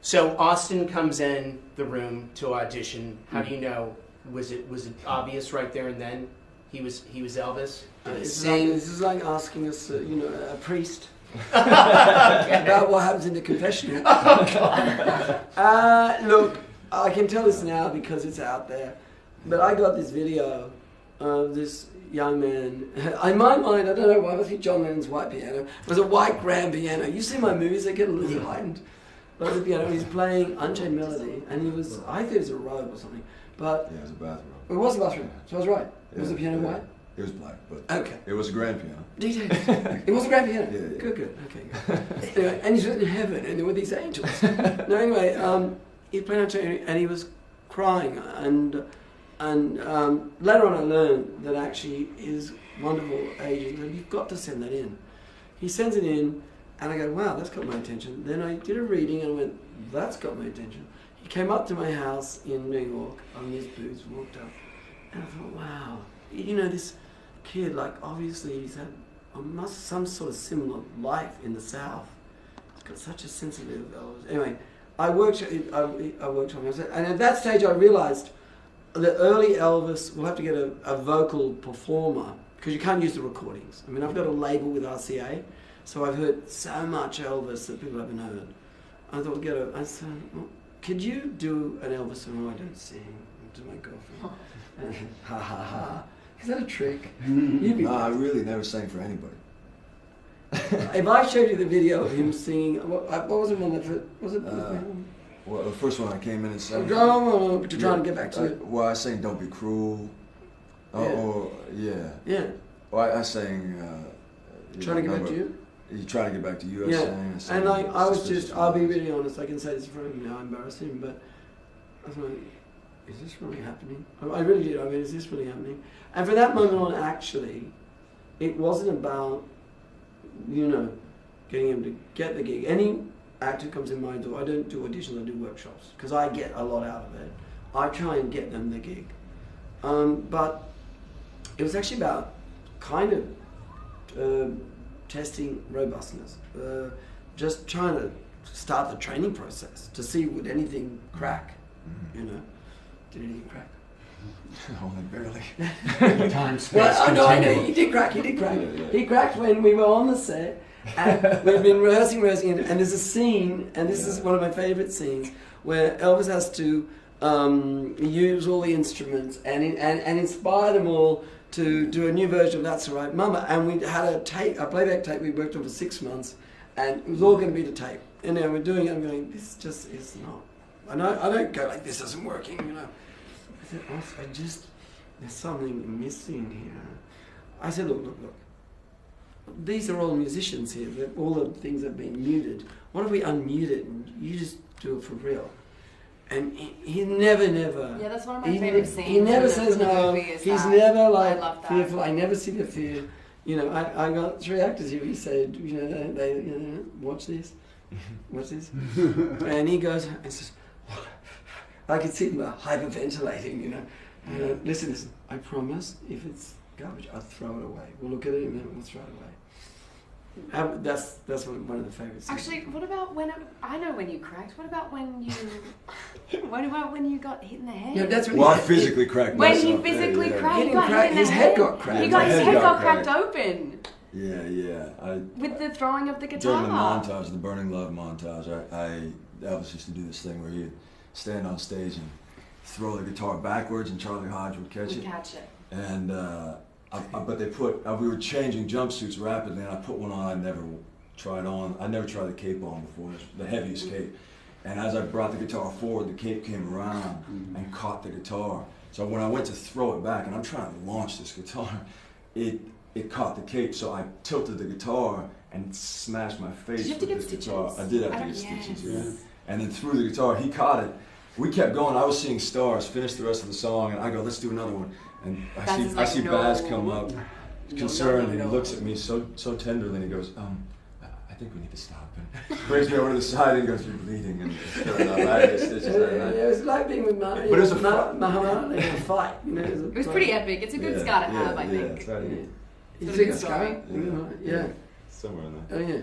So Austin comes in the room to audition. How do you know? Was it obvious right there and then? He was Elvis. This is like asking us, a priest about what happens in the confessional. Look, I can tell this now because it's out there. But I got this video of this young man. In my mind, I don't know why, I think John Lennon's white piano. It was a white grand piano. You see my movies, they get a little heightened. But the piano, he's playing Unchained Melody, and I think it was a robe or something. But yeah, it was a bathroom. It was a bathroom, so I was right. Was the piano white? It was black, but okay. It was a grand piano. Details. It was a grand piano? Yeah. Good. Okay, good. Anyway, and he's in heaven, and there were these angels. No, anyway, he played Unchained, and he was crying, and later on I learned that actually his wonderful agent said, you've got to send that in. He sends it in, and I go, wow, that's got my attention. Then I did a reading, and I went, that's got my attention. He came up to my house in New York on his boots, walked up, and I thought, wow, this kid, like, obviously he's had some sort of similar life in the South. He's got such a sensitive. Anyway, I worked on him, and at that stage I realized that early Elvis will have to get a vocal performer because you can't use the recordings. I mean, I've got a label with RCA, so I've heard so much Elvis that people haven't heard. I thought, I said, well, could you do an Elvis song? I don't sing to my girlfriend. Ha ha ha. Is that a trick? No, I really never sang for anybody. If I showed you the video of him singing, what was it? Was it? Well, the first one I came in and sang. But you're trying to get back to it. Well, I sang "Don't Be Cruel." Yeah. Well, I sang. Trying to get back to you. You trying to get back to you? Yeah. I sang, and like I was just, I'll be really honest. I can say this for him now. I embarrass him, but I was like, is this really happening? I really did. I mean, is this really happening? And for that moment on, actually, it wasn't about, getting him to get the gig. Any actor comes in my door, I don't do auditions, I do workshops, because I get a lot out of it. I try and get them the gig. But it was actually about kind of testing robustness, just trying to start the training process to see would anything crack, Did anything crack? Only barely. Time, space, well, no, I know, he did crack. He cracked when we were on the set, and we've been rehearsing, and there's a scene, and this is one of my favourite scenes, where Elvis has to use all the instruments and inspire them all to do a new version of That's All Right Mama, and we had a playback tape we worked on for 6 months, and it was all going to be the tape. And then we're doing it, I'm going, this just is not. I don't go like, this isn't working, I said, there's something missing here. I said, look. These are all musicians here. All the things have been muted. What if we unmute it and you just do it for real? And he never. Yeah, that's one of my favorite scenes. He never says no. He's never like fearful. I never see the fear. I got 3 actors here. He said, they watch this, and he goes and says, I could see him hyperventilating. Listen. I promise, if it's garbage, I'll throw it away. We'll look at it and then we'll throw it away. That's one of the favourites. Actually, what about I know when you cracked. What about when you got hit in the head? Yeah, that's when I physically cracked when myself. he physically cracked, he got hit in his the head got cracked. He got his head got cracked open. Yeah. With the throwing of the guitar. During the montage, the Burning Love montage, Elvis used to do this thing where he'd stand on stage and throw the guitar backwards, and Charlie Hodge would catch it. And but we were changing jumpsuits rapidly, and I put one on I never tried the cape on before, the heaviest cape. And as I brought the guitar forward, the cape came around and caught the guitar. So when I went to throw it back, and I'm trying to launch this guitar, it caught the cape, so I tilted the guitar and smashed my face with this guitar. I did have to get stitches, yeah. And then threw the guitar, he caught it. We kept going, I was seeing stars, finished the rest of the song, and I go, let's do another one. And I see Baz come up, concerned, and he looks at me so tenderly, and he goes, I think we need to stop. And brings me over to the side and goes, you're bleeding. And sure enough, I had stitches that night. It was like being with Muhammad in a fight. It was pretty epic. It's a good scar to have, I think. Yeah, it's right. It's a good scar. Yeah. Somewhere in there. Oh yeah.